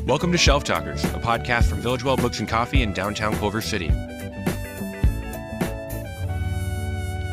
Welcome to Shelf Talkers, a podcast from Village Well Books and Coffee in downtown Culver City.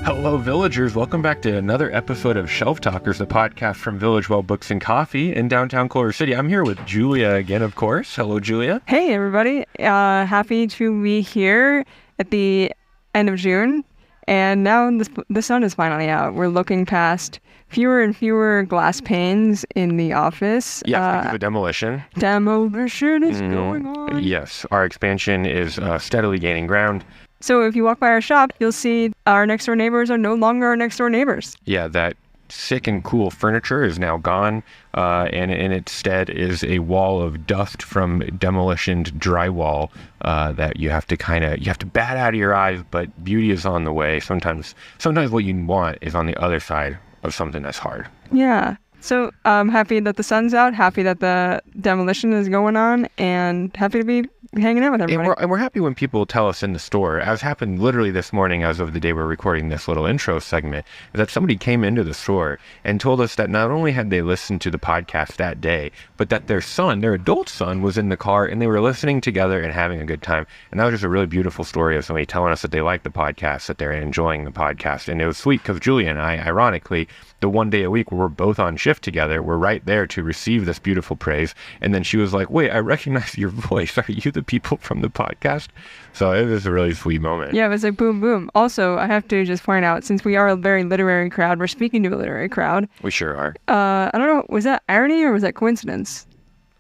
Hello, villagers. Welcome back to another episode of Shelf Talkers, a podcast from Village Well Books and Coffee in downtown Culver City. I'm here with Julia again, of course. Hello, Julia. Hey, everybody. Happy to be here at the end of June. And now the sun is finally out. We're looking past fewer and fewer glass panes in the office. Yeah, because of demolition. Demolition is going on. Yes, our expansion is steadily gaining ground. So if you walk by our shop, you'll see our next door neighbors are no longer our next door neighbors. Yeah, that sick and cool furniture is now gone, and in its stead is a wall of dust from demolitioned drywall that you have to bat out of your eyes, but beauty is on the way. Sometimes what you want is on the other side of something that's hard. Yeah. So I'm happy that the sun's out, happy that the demolition is going on, and happy to be hanging out with everybody. And we're happy when people tell us in the store, as happened literally this morning as of the day we're recording this little intro segment, that somebody came into the store and told us that not only had they listened to the podcast that day, but that their adult son, was in the car and they were listening together and having a good time. And that was just a really beautiful story of somebody telling us that they liked the podcast, that they're enjoying the podcast. And it was sweet because Julia and I, ironically, the one day a week where we're both on shift together, we're right there to receive this beautiful praise. And then she was like, wait, I recognize your voice. Are you the people from the podcast? So it was a really sweet moment. Yeah, it was like boom, boom. Also, I have to just point out, since we are a very literary crowd, we're speaking to a literary crowd. We sure are. I don't know, was that irony or was that coincidence?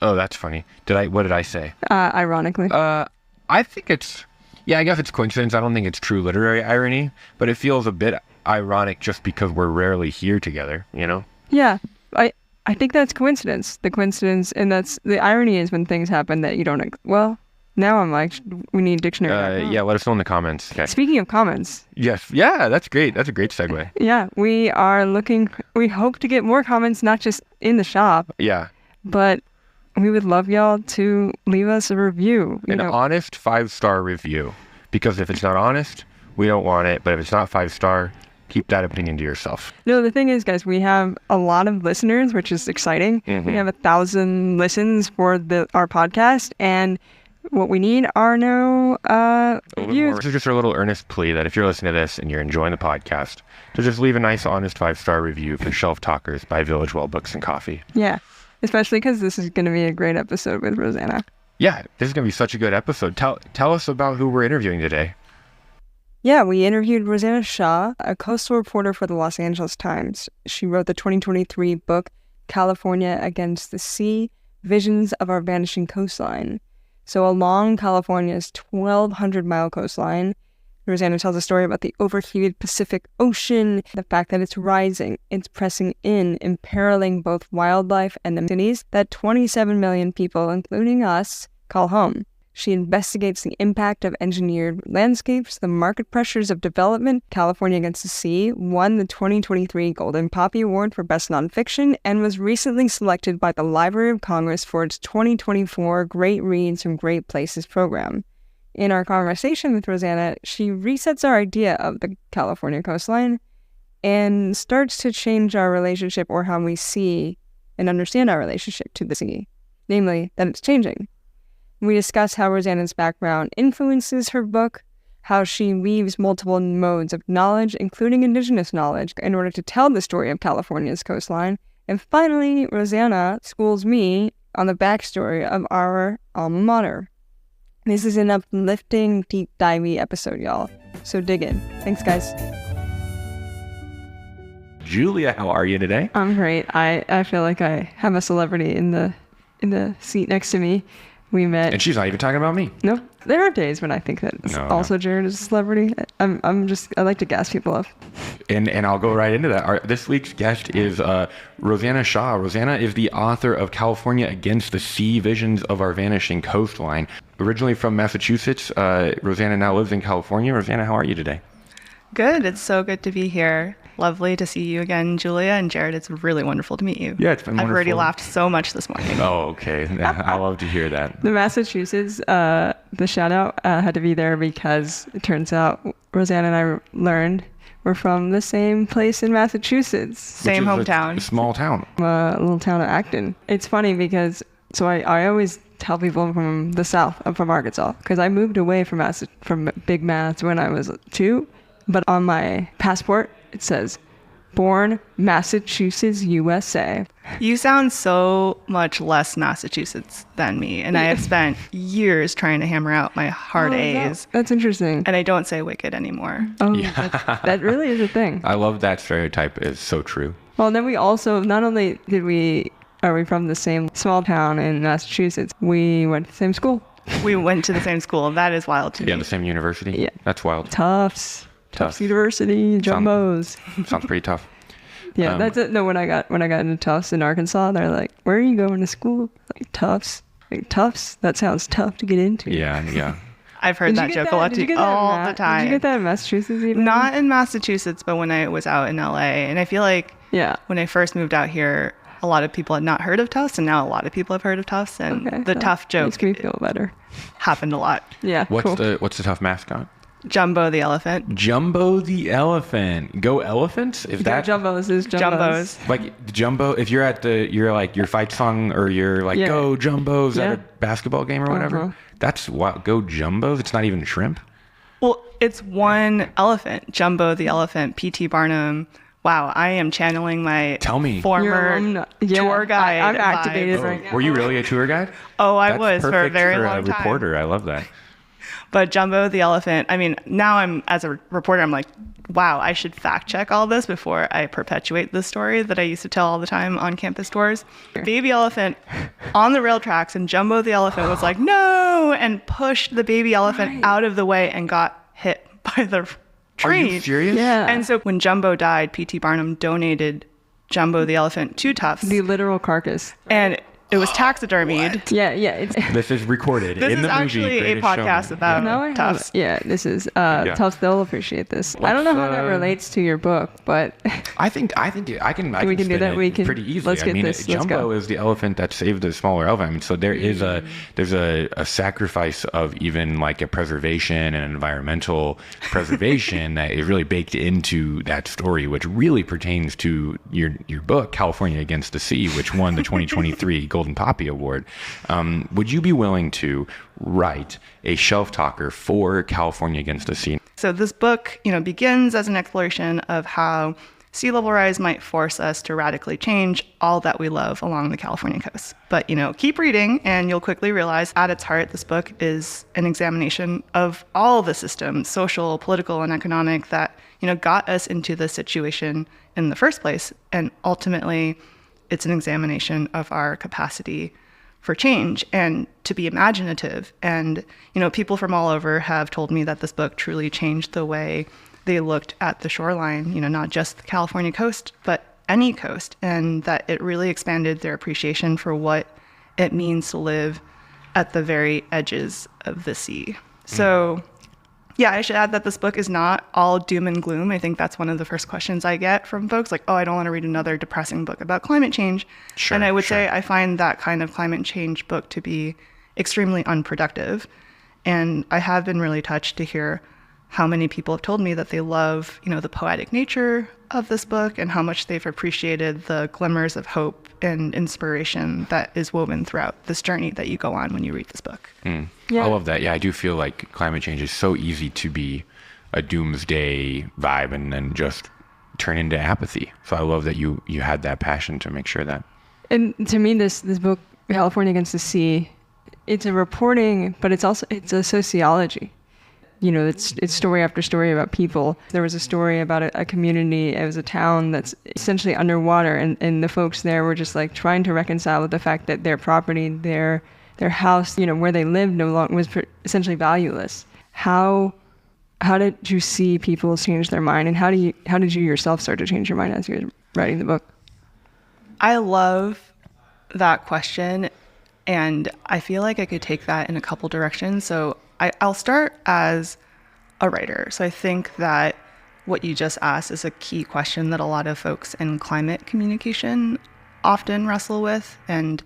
Oh, that's funny. What did I say? Ironically. I think I guess it's coincidence. I don't think it's true literary irony, but it feels a bit ironic just because we're rarely here together, you know? Yeah, I think that's coincidence. The coincidence, and that's the irony is when things happen that you don't, well, now I'm like, we need dictionary. Yeah, let us know in the comments. Okay. Speaking of comments. Yes, yeah, that's great. That's a great segue. Yeah, we hope to get more comments, not just in the shop. Yeah. But we would love y'all to leave us a review. An honest 5-star review. Because if it's not honest, we don't want it. But if it's not 5-star, keep that opinion to yourself. No, the thing is, guys, we have a lot of listeners, which is exciting. Mm-hmm. We have 1,000 listens for our podcast, and what we need are no reviews. This is just a little earnest plea that if you're listening to this and you're enjoying the podcast, to just leave a nice, honest 5-star review for Shelf Talkers by Village Well Books and Coffee. Yeah, especially because this is going to be a great episode with Rosanna. Yeah, this is going to be such a good episode. Tell us about who we're interviewing today. Yeah, we interviewed Rosanna Xia, a coastal reporter for the Los Angeles Times. She wrote the 2023 book, California Against the Sea, Visions of Our Vanishing Coastline. So along California's 1,200-mile coastline, Rosanna tells a story about the overheated Pacific Ocean, the fact that it's rising, it's pressing in, imperiling both wildlife and the cities that 27 million people, including us, call home. She investigates the impact of engineered landscapes, the market pressures of development. California Against the Sea won the 2023 Golden Poppy Award for Best Nonfiction and was recently selected by the Library of Congress for its 2024 Great Reads from Great Places program. In our conversation with Rosanna, she resets our idea of the California coastline and starts to change our relationship, or how we see and understand our relationship to the sea, namely that it's changing. We discuss how Rosanna's background influences her book, how she weaves multiple modes of knowledge, including indigenous knowledge, in order to tell the story of California's coastline. And finally, Rosanna schools me on the backstory of our alma mater. This is an uplifting, deep-divey episode, y'all. So dig in. Thanks, guys. Julia, how are you today? I'm great. I feel like I have a celebrity in the seat next to me. We met. And she's not even talking about me. No, there are days when I think that Jared is a celebrity. I like to gas people up. And I'll go right into that. This week's guest is Rosanna Xia. Rosanna is the author of California Against the Sea, Visions of Our Vanishing Coastline. Originally from Massachusetts, Rosanna now lives in California. Rosanna, how are you today? Good. It's so good to be here. Lovely to see you again, Julia, and Jared. It's really wonderful to meet you. Yeah, it's been wonderful. I've already laughed so much this morning. Oh, okay. I love to hear that. The Massachusetts, the shout out had to be there because it turns out Rosanna and I learned we're from the same place in Massachusetts. Same hometown. A small town. A little town of Acton. It's funny because So I always tell people from the South, I'm from Arkansas, because I moved away from Big Mass when I was 2, but on my passport it says, born Massachusetts, USA. You sound so much less Massachusetts than me, and I have spent years trying to hammer out my hard A's. That's interesting. And I don't say wicked anymore. Oh, that really is a thing. I love that stereotype. It's so true. Well, then we also, not only are we from the same small town in Massachusetts, we went to the same school. We went to the same school. That is wild to me. Yeah, the same university. Yeah. That's wild. Tufts University, Jumbos. Sounds pretty tough. Yeah, that's it. No, when I got into Tufts in Arkansas, they're like, "Where are you going to school?" Like Tufts. Like Tufts. That sounds tough to get into. Yeah. I've heard that joke a lot all the time. Did you get that in Massachusetts even? Not in Massachusetts, but when I was out in LA. And I feel like when I first moved out here, a lot of people had not heard of Tufts, and now a lot of people have heard of Tufts. And the tough joke makes me feel better. Happened a lot. Yeah. What's the tough mascot? Jumbo the elephant. Jumbo the elephant. Go elephants? If that Jumbos is Jumbos. Like Jumbo, if you're at your fight song, or you're like go Jumbos at a basketball game or whatever. That's what go Jumbos. It's not even shrimp. Well, it's one elephant. Jumbo the elephant. P.T. Barnum. Wow, I am channeling my former tour guide. I'm activated right now. Were you really a tour guide? Oh, I was for a very long time. Reporter, I love that. But Jumbo the elephant, I mean, now as a reporter, I'm like, wow, I should fact check all this before I perpetuate this story that I used to tell all the time on campus tours. Baby elephant on the rail tracks, and Jumbo the elephant was like, no, and pushed the baby elephant out of the way and got hit by the train. Are you serious? Yeah. And so when Jumbo died, P.T. Barnum donated Jumbo the elephant to Tufts. The literal carcass. And it was taxidermied. Yeah. This is recorded this in the movie. This is actually a podcast about Tufts. Yeah, this is Tufts. They'll appreciate this. I don't know how that relates to your book, but I think I can do that. We can pretty easily. Let's get this. Jumbo is the elephant that saved the smaller elephant. I mean, so there's a sacrifice of even like a preservation and environmental preservation that is really baked into that story, which really pertains to your book, California Against the Sea, which won the 2023 Golden Poppy Award. Would you be willing to write a shelf talker for California Against the Sea? So this book, begins as an exploration of how sea level rise might force us to radically change all that we love along the California coast. But, keep reading and you'll quickly realize at its heart, this book is an examination of all the systems, social, political, and economic, that, got us into this situation in the first place. And ultimately, it's an examination of our capacity for change and to be imaginative. And, people from all over have told me that this book truly changed the way they looked at the shoreline, not just the California coast, but any coast, and that it really expanded their appreciation for what it means to live at the very edges of the sea. So yeah, I should add that this book is not all doom and gloom. I think that's one of the first questions I get from folks, like, oh, I don't want to read another depressing book about climate change. And I would say I find that kind of climate change book to be extremely unproductive. And I have been really touched to hear how many people have told me that they love, the poetic nature of this book and how much they've appreciated the glimmers of hope and inspiration that is woven throughout this journey that you go on when you read this book. Yeah. I love that. Yeah, I do feel like climate change is so easy to be a doomsday vibe and then just turn into apathy. So I love that you had that passion to make sure that. And to me, this book, California Against the Sea, it's a reporting, but it's a sociology. It's story after story about people. There was a story about a community. It was a town that's essentially underwater, and the folks there were just like trying to reconcile with the fact that their property, their house, where they lived no longer was essentially valueless. How did you see people change their mind, and how did you yourself start to change your mind as you were writing the book? I love that question, and I feel like I could take that in a couple directions. So I'll start as a writer. So I think that what you just asked is a key question that a lot of folks in climate communication often wrestle with. And,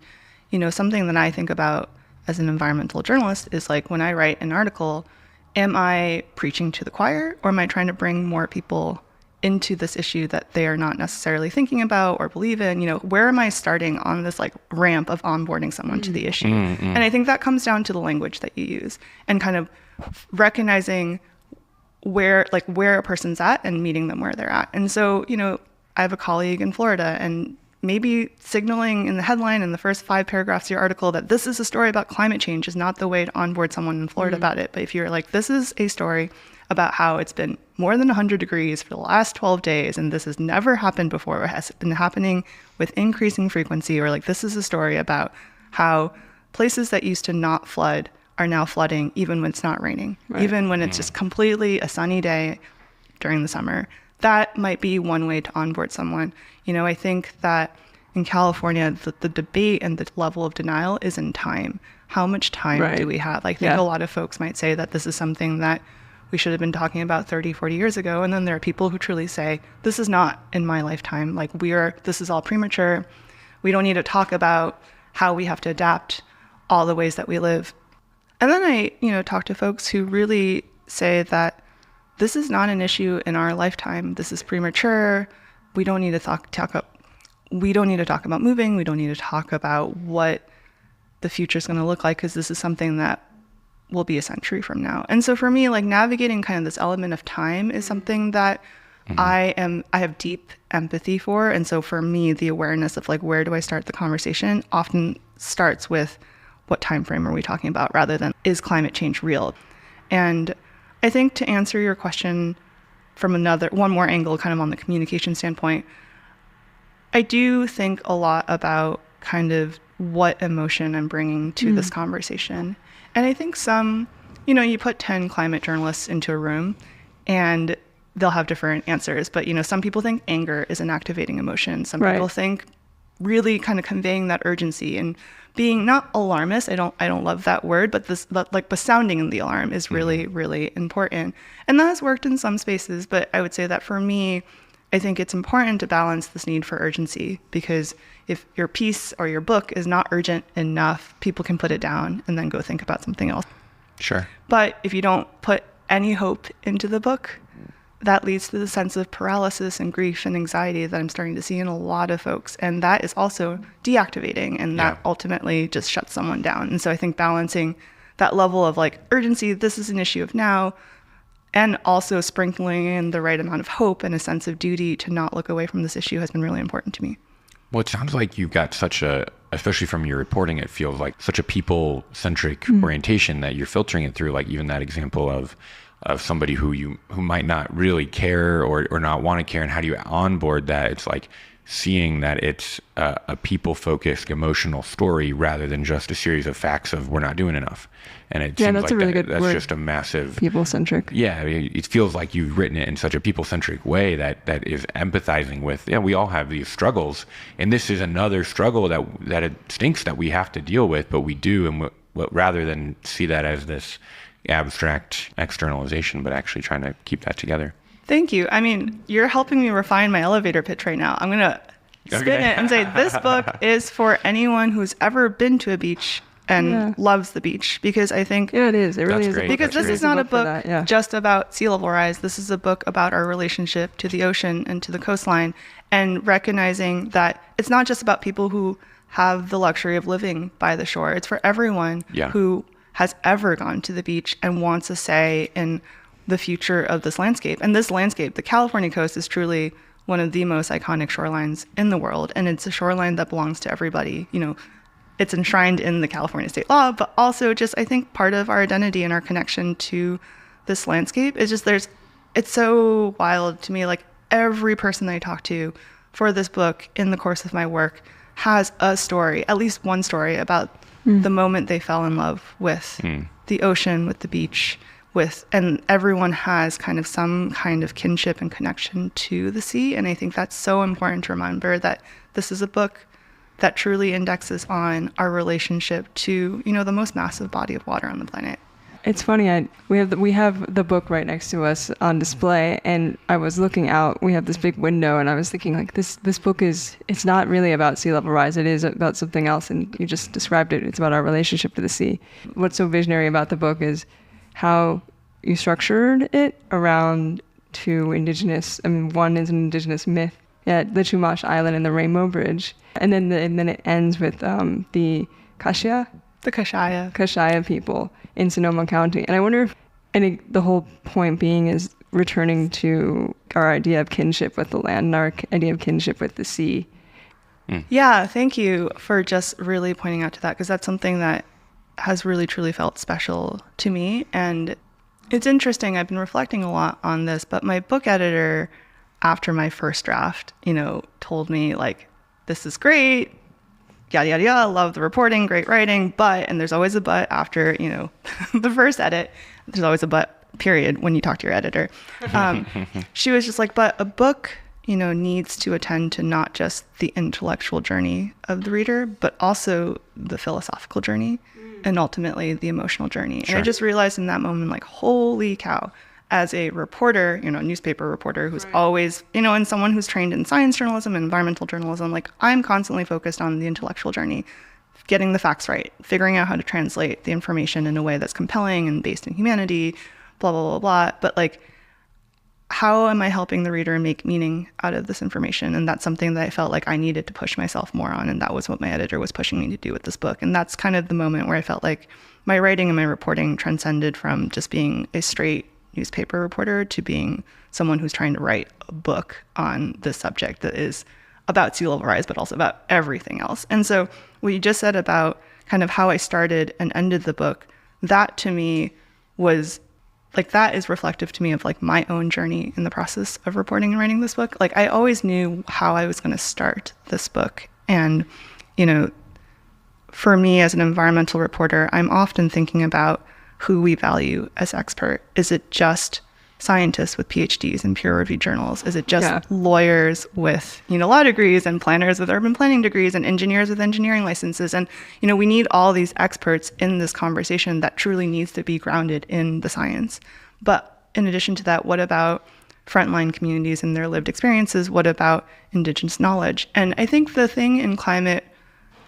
something that I think about as an environmental journalist is like, when I write an article, am I preaching to the choir, or am I trying to bring more people into this issue that they are not necessarily thinking about or believe in. Where am I starting on this like ramp of onboarding someone to the issue? And I think that comes down to the language that you use and kind of recognizing where a person's at and meeting them where they're at. And so, I have a colleague in Florida, and maybe signaling in the headline in the first 5 paragraphs of your article that this is a story about climate change is not the way to onboard someone in Florida about it. But if you're like, this is a story about how it's been more than 100 degrees for the last 12 days, and this has never happened before, or has been happening with increasing frequency, or like this is a story about how places that used to not flood are now flooding even when it's not raining, even when it's just completely a sunny day during the summer. That might be one way to onboard someone. I think that in California, the debate and the level of denial is in time. How much time do we have? I think a lot of folks might say that this is something that we should have been talking about 30, 40 years ago. And then there are people who truly say, this is not in my lifetime. Like this is all premature. We don't need to talk about how we have to adapt all the ways that we live. And then I, talk to folks who really say that this is not an issue in our lifetime. This is premature. We don't need to talk about moving. We don't need to talk about what the future is going to look like, because this is something that will be a century from now. And so for me, like navigating kind of this element of time is something that I have deep empathy for. And so for me, the awareness of like, where do I start the conversation often starts with what time frame are we talking about, rather than is climate change real? And I think to answer your question from one more angle, kind of on the communication standpoint, I do think a lot about kind of what emotion I'm bringing to this conversation. And I think you put 10 climate journalists into a room and they'll have different answers. But, some people think anger is an activating emotion. Some people think really kind of conveying that urgency and being not alarmist. I don't love that word, but sounding the alarm is really, really important. And that has worked in some spaces. But I would say that for me, I think it's important to balance this need for urgency, because if your piece or your book is not urgent enough, people can put it down and then go think about something else. Sure. But if you don't put any hope into the book, that leads to the sense of paralysis and grief and anxiety that I'm starting to see in a lot of folks. And that is also deactivating, and that ultimately just shuts someone down. And so I think balancing that level of like urgency, this is an issue of now, and also sprinkling in the right amount of hope and a sense of duty to not look away from this issue has been really important to me. Well, it sounds like you've got especially from your reporting, it feels like such a people-centric orientation that you're filtering it through. Like even that example of somebody who might not really care or not want to care, and how do you onboard that? It's like seeing that it's a people-focused emotional story rather than just a series of facts of we're not doing enough. And it seems that's like a really good that's word. just a massive People-centric. Yeah, it feels like you've written it in such a people-centric way that is empathizing with. Yeah, we all have these struggles, and this is another struggle that it stinks that we have to deal with, but we do, and rather than see that as this abstract externalization, but actually trying to keep that together. Thank you. I mean, you're helping me refine my elevator pitch right now. I'm going to spin it and say this book is for anyone who's ever been to a beach and loves the beach, because I think it is. It really That's is. great. Because this is not a book just about sea level rise. This is a book about our relationship to the ocean and to the coastline, and recognizing that it's not just about people who have the luxury of living by the shore. It's for everyone who has ever gone to the beach and wants a say in the future of this landscape. And this landscape, the California coast, is truly one of the most iconic shorelines in the world. And it's a shoreline that belongs to everybody. It's enshrined in the California state law, but also just, I think, part of our identity and our connection to this landscape is just it's so wild to me. Like every person that I talk to for this book in the course of my work has a story, at least one story about the moment they fell in love with the ocean, with the beach, and everyone has kind of some kind of kinship and connection to the sea. And I think that's so important to remember that this is a book that truly indexes on our relationship to, the most massive body of water on the planet. It's funny. We have the book right next to us on display, and I was looking out. We have this big window, and I was thinking, like, this book it's not really about sea level rise. It is about something else, and you just described it. It's about our relationship to the sea. What's so visionary about the book is how you structured it around two indigenous, I mean, one is an indigenous myth at the Chumash Island and the Rainbow Bridge. And then it ends with the Kashia? The Kashia people in Sonoma County. And I wonder if, the whole point being is returning to our idea of kinship with the land and our idea of kinship with the sea. Yeah, thank you for just really pointing out to that, because that's something that has really truly felt special to me. And it's interesting, I've been reflecting a lot on this, but my book editor, after my first draft, told me like, this is great, yada, yada, yada, love the reporting, great writing, but, and there's always a but after, the first edit, there's always a but, period, when you talk to your editor. She was just like, but a book, needs to attend to not just the intellectual journey of the reader, but also the philosophical journey and ultimately the emotional journey. Sure. And I just realized in that moment, like, holy cow, as a reporter, newspaper reporter who's always, and someone who's trained in science journalism and environmental journalism, like, I'm constantly focused on the intellectual journey, getting the facts right, figuring out how to translate the information in a way that's compelling and based in humanity, blah, blah, blah, blah. But like, how am I helping the reader make meaning out of this information? And that's something that I felt like I needed to push myself more on. And that was what my editor was pushing me to do with this book. And that's kind of the moment where I felt like my writing and my reporting transcended from just being a straight newspaper reporter to being someone who's trying to write a book on this subject that is about sea level rise, but also about everything else. And so what you just said about kind of how I started and ended the book, that to me was like, that is reflective to me of like my own journey in the process of reporting and writing this book. Like, I always knew how I was going to start this book. And, for me as an environmental reporter, I'm often thinking about who we value as expert. Is it just scientists with PhDs in peer-reviewed journals? Is it just lawyers with, law degrees and planners with urban planning degrees and engineers with engineering licenses? And, we need all these experts in this conversation that truly needs to be grounded in the science. But in addition to that, what about frontline communities and their lived experiences? What about indigenous knowledge? And I think the thing in climate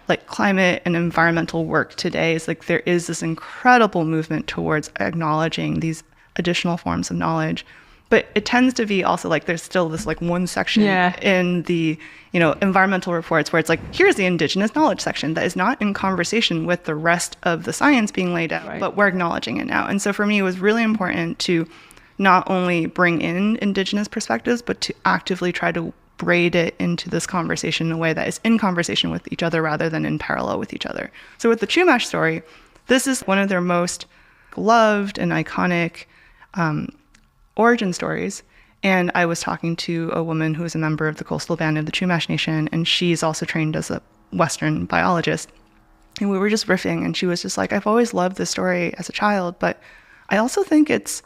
and environmental work today is like, there is this incredible movement towards acknowledging these additional forms of knowledge, but it tends to be also like, there's still this like one section in the environmental reports where it's like, here's the indigenous knowledge section that is not in conversation with the rest of the science being laid out, but we're acknowledging it now. And so for me, it was really important to not only bring in indigenous perspectives, but to actively try to braid it into this conversation in a way that is in conversation with each other rather than in parallel with each other. So with the Chumash story, this is one of their most loved and iconic origin stories. And I was talking to a woman who is a member of the coastal band of the Chumash Nation, and she's also trained as a Western biologist. And we were just riffing, and she was just like, I've always loved this story as a child, but I also think it's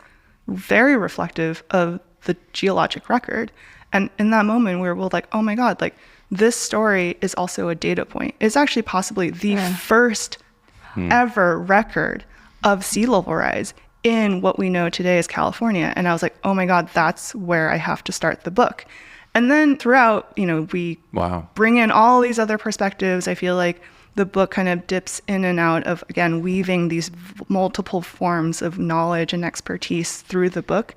very reflective of the geologic record. And in that moment, we were both like, oh my God, like, this story is also a data point. It's actually possibly the first ever record of sea level rise in what we know today as California. And I was like, oh my God, that's where I have to start the book. And then throughout, we bring in all these other perspectives. I feel like the book kind of dips in and out of, again, weaving these multiple forms of knowledge and expertise through the book.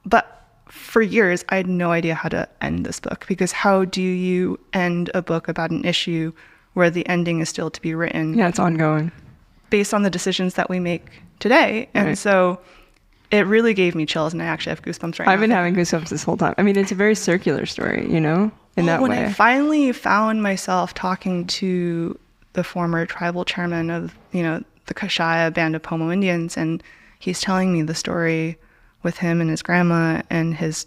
But for years, I had no idea how to end this book, because how do you end a book about an issue where the ending is still to be written? Yeah, it's ongoing. Based on the decisions that we make today. And so it really gave me chills, and I actually have goosebumps right now. I've been having goosebumps this whole time. I mean, it's a very circular story, in that way. When I finally found myself talking to the former tribal chairman of, the Kashaya band of Pomo Indians, and he's telling me the story with him and his grandma and his,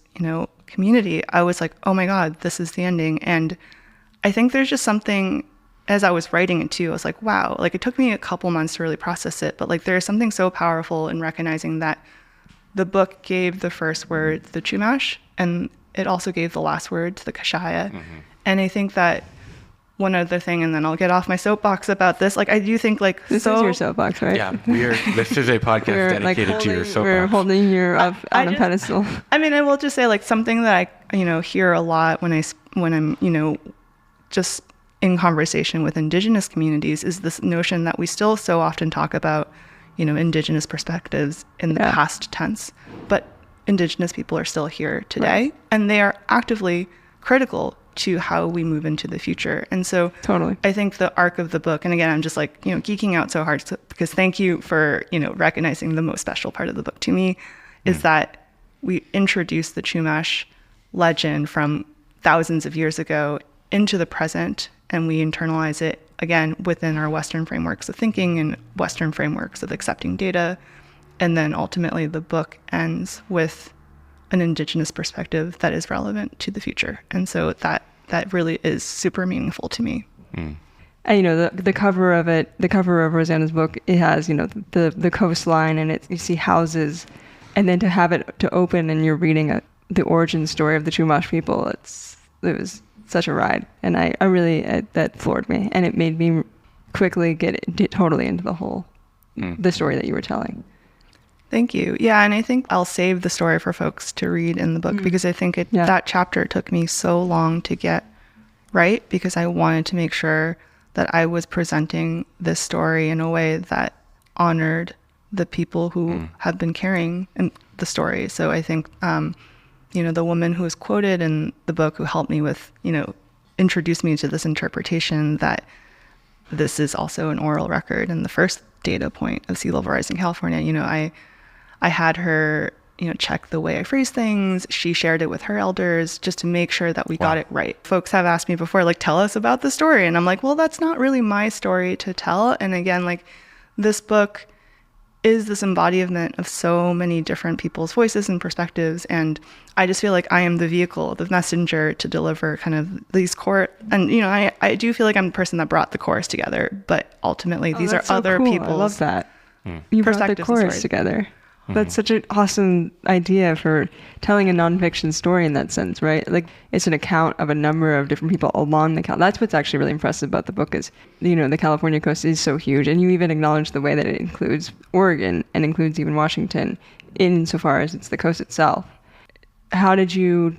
community, I was like, oh my God, this is the ending. And I think there's just something, as I was writing it too, I was like, wow, like, it took me a couple months to really process it, but like, there's something so powerful in recognizing that the book gave the first word to the Chumash, and it also gave the last word to the Kashaya. Mm-hmm. And I think that one other thing, and then I'll get off my soapbox about this. Like, I do think, like, this is your soapbox, right? Yeah, this is a podcast dedicated to your soapbox. We're holding you up on a pedestal. I mean, I will just say, like, something that I, hear a lot when I'm, just in conversation with indigenous communities is this notion that we still so often talk about, indigenous perspectives in the past tense. But Indigenous people are still here today, Right. and they are actively critical to how we move into the future. And so Totally. I think the arc of the book, and again, I'm just like, geeking out so hard because thank you for, recognizing the most special part of the book to me is that we introduce the Chumash legend from thousands of years ago into the present, and we internalize it again within our Western frameworks of thinking and Western frameworks of accepting data. And then ultimately the book ends with an Indigenous perspective that is relevant to the future. And so that really is super meaningful to me. And the cover of it, the cover of Rosanna's book, it has the coastline, and you see houses, and then to have it to open and you're reading the origin story of the Chumash people, it was such a ride, and I really that floored me, and it made me quickly get totally into the story that you were telling. Thank you. Yeah, and I think I'll save the story for folks to read in the book because I think that chapter took me so long to get right because I wanted to make sure that I was presenting this story in a way that honored the people who have been carrying the story. So I think, the woman who is quoted in the book who helped me with, introduced me to this interpretation that this is also an oral record and the first data point of sea level rise in California. I had her, check the way I phrase things. She shared it with her elders just to make sure that we got it right. Folks have asked me before, like, tell us about the story. And I'm like, well, that's not really my story to tell. And again, like, this book is this embodiment of so many different people's voices and perspectives. And I just feel like I am the vehicle, the messenger to deliver kind of these core. And, I do feel like I'm the person that brought the chorus together. But ultimately, these are other people's. I love that. You brought the chorus together. That's such an awesome idea for telling a nonfiction story in that sense, right? Like, it's an account of a number of different people along the coast. That's what's actually really impressive about the book is, the California coast is so huge. And you even acknowledge the way that it includes Oregon and includes even Washington insofar as it's the coast itself. How did you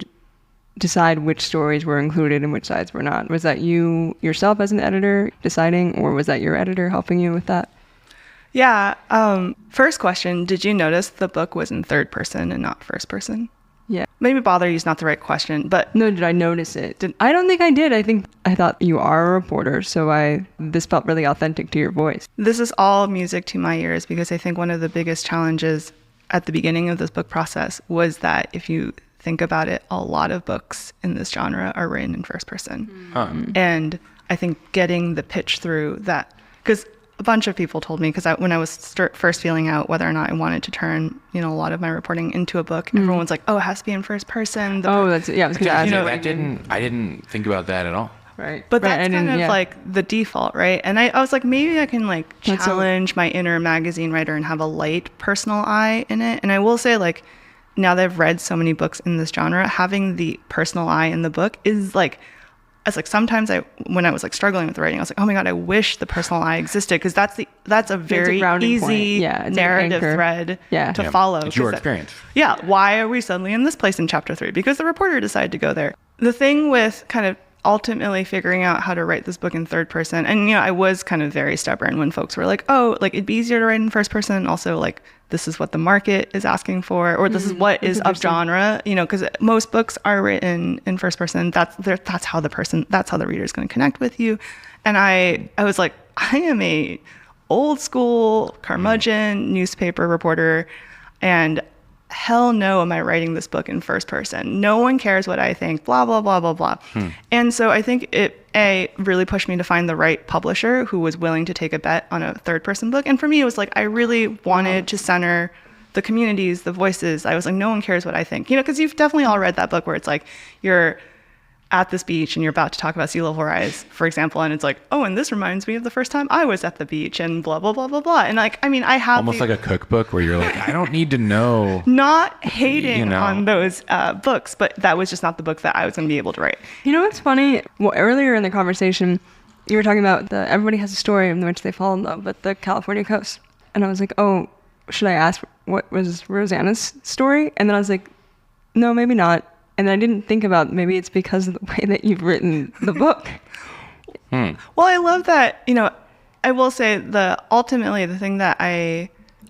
decide which stories were included and which sides were not? Was that you yourself as an editor deciding, or was that your editor helping you with that? Yeah. First question, did you notice the book was in third person and not first person? Yeah. Maybe bother you is not the right question, but... No, did I notice it? I don't think I did. I thought you are a reporter, so this felt really authentic to your voice. This is all music to my ears because I think one of the biggest challenges at the beginning of this book process was that if you think about it, a lot of books in this genre are written in first person. And I think getting the pitch through that... because a bunch of people told me, because when I was first feeling out whether or not I wanted to turn, a lot of my reporting into a book, everyone was like, "Oh, it has to be in first person." I was going to ask. I didn't think about that at all. Right. But that's kind of like the default, right? And I was like, maybe I can like challenge my inner magazine writer and have a light personal eye in it. And I will say, like, now that I've read so many books in this genre, having the personal eye in the book is like, it's like sometimes when I was like struggling with writing, I was like, oh my God, I wish the personal eye existed, because that's a very easy narrative thread to follow. It's your experience. Yeah. Why are we suddenly in this place in chapter 3? Because the reporter decided to go there. The thing with kind of ultimately figuring out how to write this book in third person, and I was kind of very stubborn when folks were like, oh, like it'd be easier to write in first person. Also, like, this is what the market is asking for, or this is what is of genre, because most books are written in first person. That's how the reader is going to connect with you. And I was like, I am a old school curmudgeon newspaper reporter, and hell no am I writing this book in first person. No one cares what I think, blah, blah, blah, blah, blah. And so I think it really pushed me to find the right publisher who was willing to take a bet on a third person book. And for me, it was like, I really wanted to center the communities, the voices. I was like, no one cares what I think, because you've definitely all read that book where it's like, you're at this beach and you're about to talk about sea level rise, for example, and it's like, oh, and this reminds me of the first time I was at the beach, and blah, blah, blah, blah, blah. And like, I mean, I have almost like a cookbook where you're like, I don't need to know. Not hating on those books, but that was just not the book that I was going to be able to write. You know what's funny? Well, earlier in the conversation, you were talking about everybody has a story in which they fall in love with the California coast. And I was like, oh, should I ask what was Rosanna's story? And then I was like, no, maybe not. And I didn't think about maybe it's because of the way that you've written the book. Well, I love that, I will say ultimately the thing that I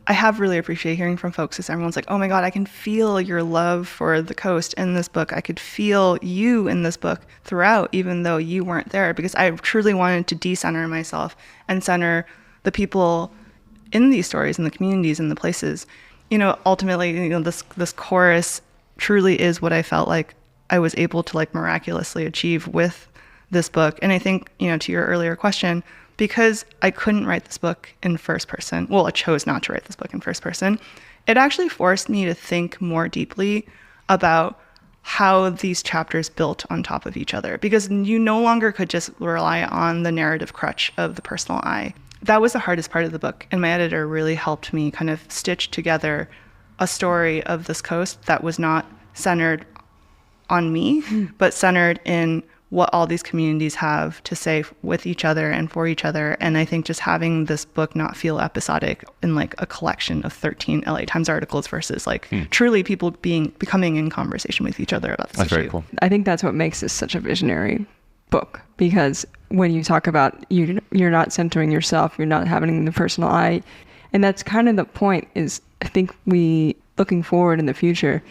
I have really appreciated hearing from folks because everyone's like, oh my God, I can feel your love for the coast in this book. I could feel you in this book throughout, even though you weren't there, because I truly wanted to decenter myself and center the people in these stories and the communities and the places. Ultimately, this chorus truly is what I felt like I was able to like miraculously achieve with this book. And I think, to your earlier question, because I couldn't write this book in first person, well, I chose not to write this book in first person, it actually forced me to think more deeply about how these chapters built on top of each other, because you no longer could just rely on the narrative crutch of the personal I. That was the hardest part of the book, and my editor really helped me kind of stitch together a story of this coast that was not centered on me, but centered in what all these communities have to say with each other and for each other. And I think just having this book not feel episodic in like a collection of 13 LA Times articles versus like truly people becoming in conversation with each other about this issue. Very cool. I think that's what makes this such a visionary book, because when you talk about you're not centering yourself, you're not having the personal I, and that's kind of the point. Is I think looking forward in the future,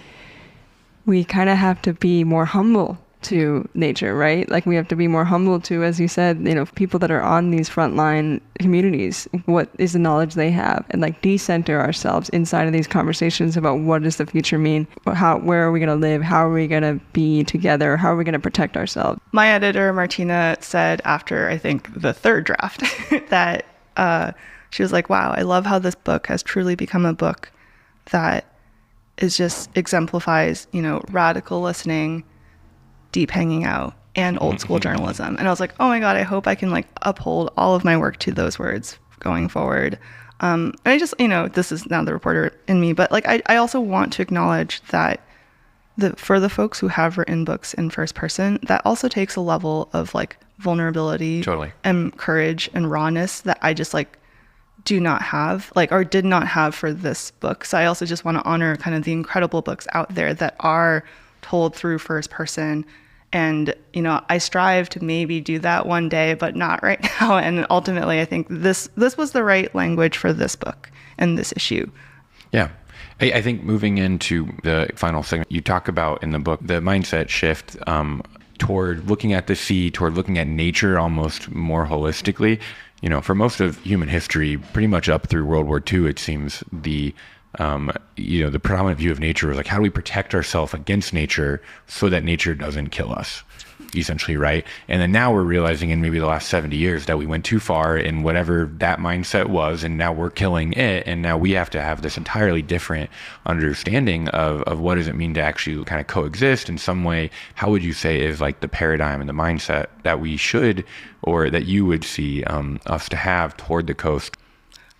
we kind of have to be more humble to nature, right? Like we have to be more humble to, as you said, people that are on these frontline communities, what is the knowledge they have, and like decenter ourselves inside of these conversations about what does the future mean, where are we going to live, how are we going to be together, how are we going to protect ourselves. My editor, Martina, said after, I think, the third draft that she was like, wow, I love how this book has truly become a book that is just exemplifies, radical listening, deep hanging out, and old school journalism. And I was like, oh my God, I hope I can like uphold all of my work to those words going forward. And I just, this is now the reporter in me, but like I also want to acknowledge that for the folks who have written books in first person, that also takes a level of like vulnerability and courage and rawness that I just like do not have, or did not have for this book. So I also just want to honor kind of the incredible books out there that are told through first person. And, I strive to maybe do that one day, but not right now. And ultimately, I think this was the right language for this book and this issue. Yeah. I think moving into the final segment, you talk about in the book, the mindset shift toward looking at the sea, toward looking at nature almost more holistically. For most of human history, pretty much up through World War II, it seems the predominant view of nature was like, how do we protect ourselves against nature so that nature doesn't kill us, essentially, right? And then now we're realizing in maybe the last 70 years that we went too far in whatever that mindset was, and now we're killing it, and now we have to have this entirely different understanding of what does it mean to actually kind of coexist in some way. How would you say is like the paradigm and the mindset that we should, or that you would see us to have toward the coast?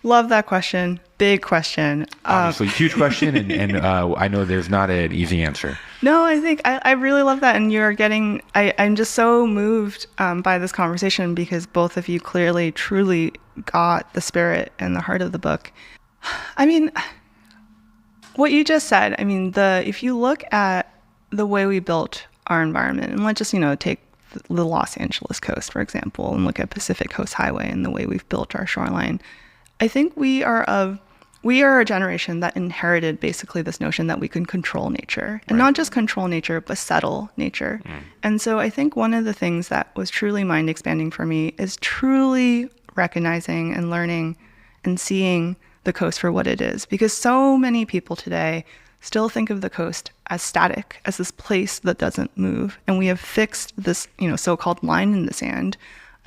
Love that question. Big question. Obviously, huge question, and I know there's not an easy answer. No, I think I really love that. And you're getting, I'm just so moved by this conversation because both of you clearly, truly got the spirit and the heart of the book. I mean, what you just said, if you look at the way we built our environment, and let's just, take the Los Angeles coast, for example, and look at Pacific Coast Highway and the way we've built our shoreline, I think we are a generation that inherited basically this notion that we can control nature, and not just control nature, but settle nature. And so I think one of the things that was truly mind expanding for me is truly recognizing and learning and seeing the coast for what it is, because so many people today still think of the coast as static, as this place that doesn't move. And we have fixed this, so-called line in the sand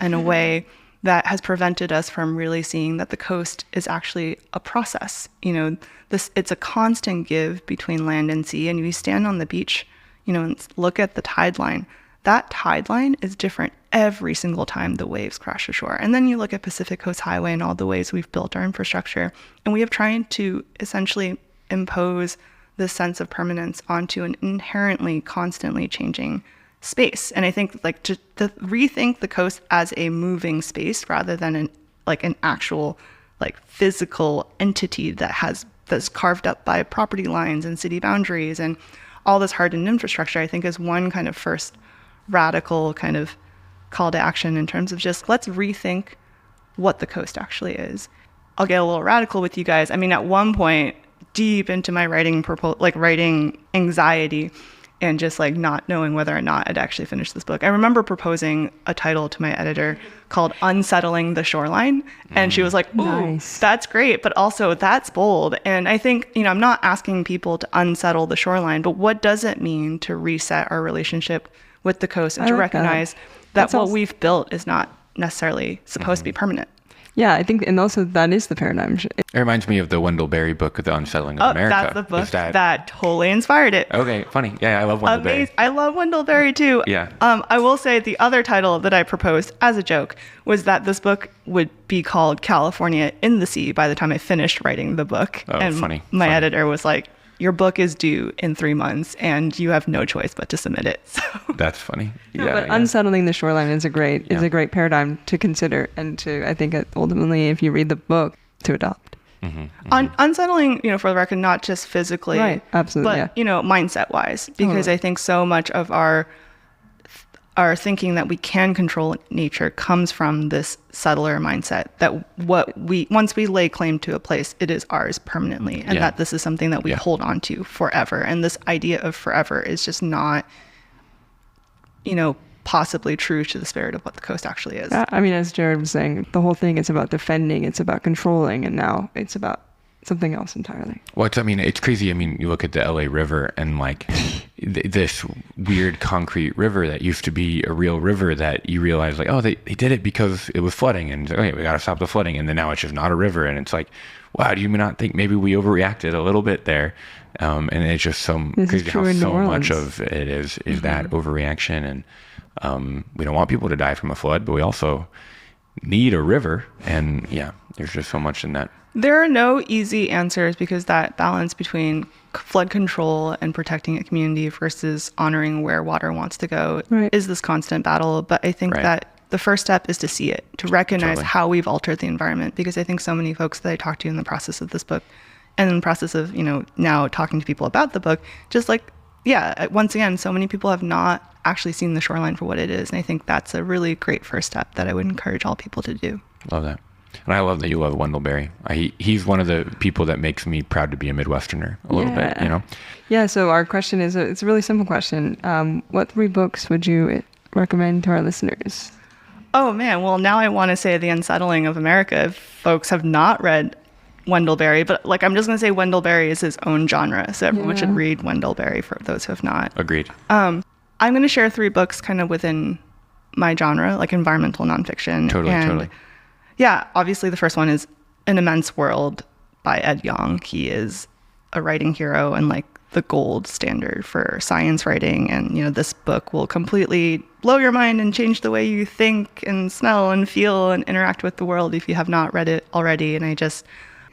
in a way that has prevented us from really seeing that the coast is actually a process. It's a constant give between land and sea. And you stand on the beach, and look at the tide line. That tide line is different every single time the waves crash ashore. And then you look at Pacific Coast Highway and all the ways we've built our infrastructure. And we have tried to essentially impose this sense of permanence onto an inherently, constantly changing space. And I think to rethink the coast as a moving space rather than an actual physical entity that's carved up by property lines and city boundaries and all this hardened infrastructure, I think is one kind of first radical kind of call to action in terms of just let's rethink what the coast actually is. I'll get a little radical with you guys. I mean, at one point, deep into my writing anxiety and just like not knowing whether or not I'd actually finish this book, I remember proposing a title to my editor called Unsettling the Shoreline. And she was like, ooh, Nice. that's great, but also that's bold. And I think, I'm not asking people to unsettle the shoreline, but what does it mean to reset our relationship with the coast and I to like that. recognize that That's what also- we've built is not necessarily supposed to be permanent? Yeah, I think, and also that is the paradigm. It reminds me of the Wendell Berry book, The Unsettling of Oh, America. that's the book Is that... that totally inspired it. Okay, funny. Yeah, I love Wendell Berry. Amazing. I love Wendell Berry too. Yeah. I will say the other title that I proposed as a joke was that this book would be called California in the Sea by the time I finished writing the book. Oh, and funny. My Funny. editor was like, your book is due in 3 months and you have no choice but to submit it. So That's funny. No, Yeah, but yeah. unsettling the shoreline is a great paradigm to consider, and to, I think, ultimately, if you read the book, to adopt. unsettling, for the record, not just physically, Right, absolutely, but, yeah. mindset wise, because Totally. I think so much of our thinking that we can control nature comes from this settler mindset that once we lay claim to a place, it is ours permanently, and Yeah. that this is something that we Yeah. hold on to forever. And this idea of forever is just not, possibly true to the spirit of what the coast actually is. I mean, as Jared was saying, the whole thing is about defending, it's about controlling, and now it's about something else entirely. Well, it's crazy. I mean, you look at the LA River and like this weird concrete river that used to be a real river that you realize like, oh, they did it because it was flooding, and okay, we got to stop the flooding. And then now it's just not a river. And it's like, wow, do you not think maybe we overreacted a little bit there? And it's just This is crazy true how in New so much Orleans. of it is that overreaction. And we don't want people to die from a flood, but we also need a river. And yeah, there's just so much in that. There are no easy answers, because that balance between flood control and protecting a community versus honoring where water wants to go Right. is this constant battle. But I think Right. that the first step is to see it, to recognize Totally. how we've altered the environment. Because I think so many folks that I talked to in the process of this book and in the process of, now talking to people about the book, just like, yeah, once again, so many people have not actually seen the shoreline for what it is. And I think that's a really great first step that I would encourage all people to do. Love that. And I love that you love Wendell Berry. He's one of the people that makes me proud to be a Midwesterner a little bit, Yeah, so our question is, it's a really simple question. What 3 books would you recommend to our listeners? Oh man, well now I want to say The Unsettling of America if folks have not read Wendell Berry, but like I'm just going to say Wendell Berry is his own genre, so everyone should read Wendell Berry for those who have not. Agreed. I'm going to share 3 books kind of within my genre, like environmental nonfiction. Totally. Yeah, obviously the first one is An Immense World by Ed Yong. He is a writing hero and like the gold standard for science writing. And, this book will completely blow your mind and change the way you think and smell and feel and interact with the world if you have not read it already. And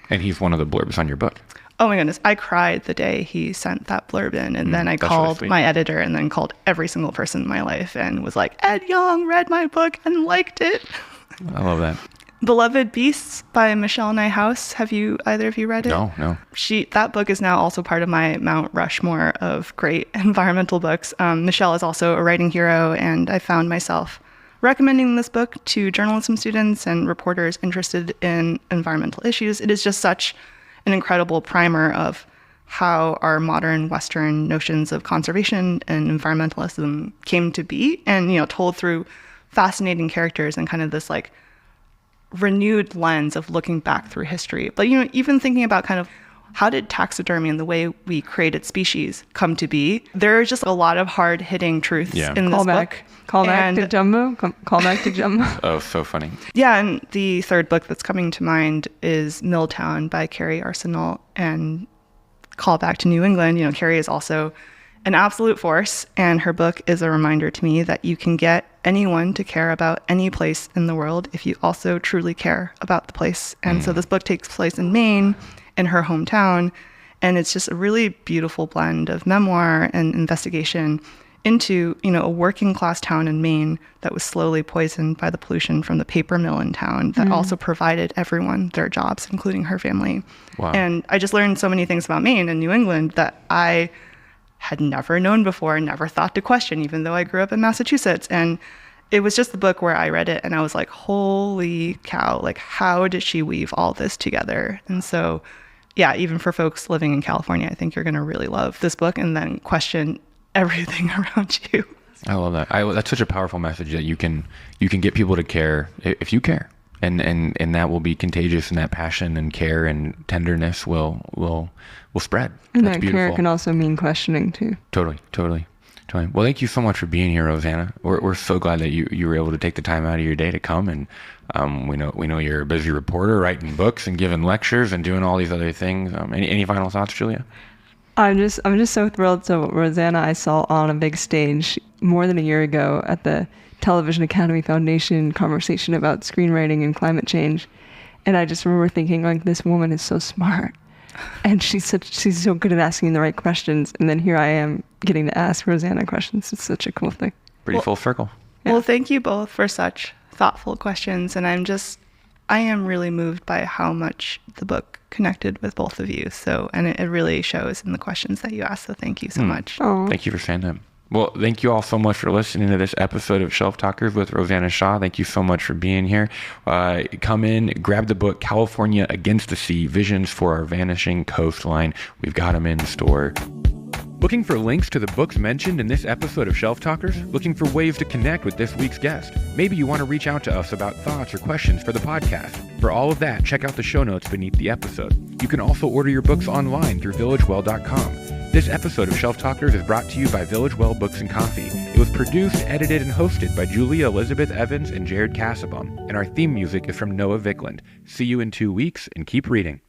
And he's one of the blurbs on your book. oh my goodness, I cried the day he sent that blurb in. And then I that's really called sweet. my editor and then called every single person in my life and was like, Ed Yong read my book and liked it. I love that. Beloved Beasts by Michelle Nijhuis. Have either of you read it? No. That book is now also part of my Mount Rushmore of great environmental books. Michelle is also a writing hero, and I found myself recommending this book to journalism students and reporters interested in environmental issues. It is just such an incredible primer of how our modern Western notions of conservation and environmentalism came to be, and told through fascinating characters and kind of this like renewed lens of looking back through history. But even thinking about kind of how did taxidermy and the way we created species come to be? There is just a lot of hard hitting truths in this book. Call back to Jumbo. Call back to Jumbo. Oh, so funny. Yeah, and the third book that's coming to mind is Milltown by Carrie Arsenault, and call back to New England. Carrie is also an absolute force, and her book is a reminder to me that you can get anyone to care about any place in the world if you also truly care about the place. And so this book takes place in Maine, in her hometown, and it's just a really beautiful blend of memoir and investigation into, a working class town in Maine that was slowly poisoned by the pollution from the paper mill in town that also provided everyone their jobs, including her family. Wow. And I just learned so many things about Maine and New England that I had never known before, never thought to question, even though I grew up in Massachusetts. And it was just the book where I read it and I was like, holy cow, like how did she weave all this together? And so, yeah, even for folks living in California, I think you're going to really love this book and then question everything around you. I love that. That's such a powerful message that you can get people to care if you care, and that will be contagious, and that passion and care and tenderness will spread. And That's that beautiful. care can also mean questioning too. Totally. Well, thank you so much for being here, Rosanna. We're so glad that you were able to take the time out of your day to come, and we know you're a busy reporter, writing books and giving lectures and doing all these other things. Any final thoughts, Julia? I'm just so thrilled. So Rosanna, I saw on a big stage more than a year ago at the Television Academy Foundation conversation about screenwriting and climate change, and I just remember thinking, like, this woman is so smart, and she's so good at asking the right questions. And then here I am getting to ask Rosanna questions. It's such a cool thing. Pretty full circle. Yeah. Well, thank you both for such thoughtful questions, and I am really moved by how much the book connected with both of you. So, and it really shows in the questions that you asked. So thank you so much. Oh, Thank you for saying that. Well, thank you all so much for listening to this episode of Shelf Talkers with Rosanna Xia. Thank you so much for being here. Come in, grab the book, California Against the Sea, Visions for Our Vanishing Coastline. We've got them in the store. Looking for links to the books mentioned in this episode of Shelf Talkers? Looking for ways to connect with this week's guest? Maybe you want to reach out to us about thoughts or questions for the podcast. For all of that, check out the show notes beneath the episode. You can also order your books online through villagewell.com. This episode of Shelf Talkers is brought to you by Village Well Books and Coffee. It was produced, edited, and hosted by Julia Elizabeth Evans and Jared Cassabon, and our theme music is from Noah Vickland. See you in 2 weeks, and keep reading.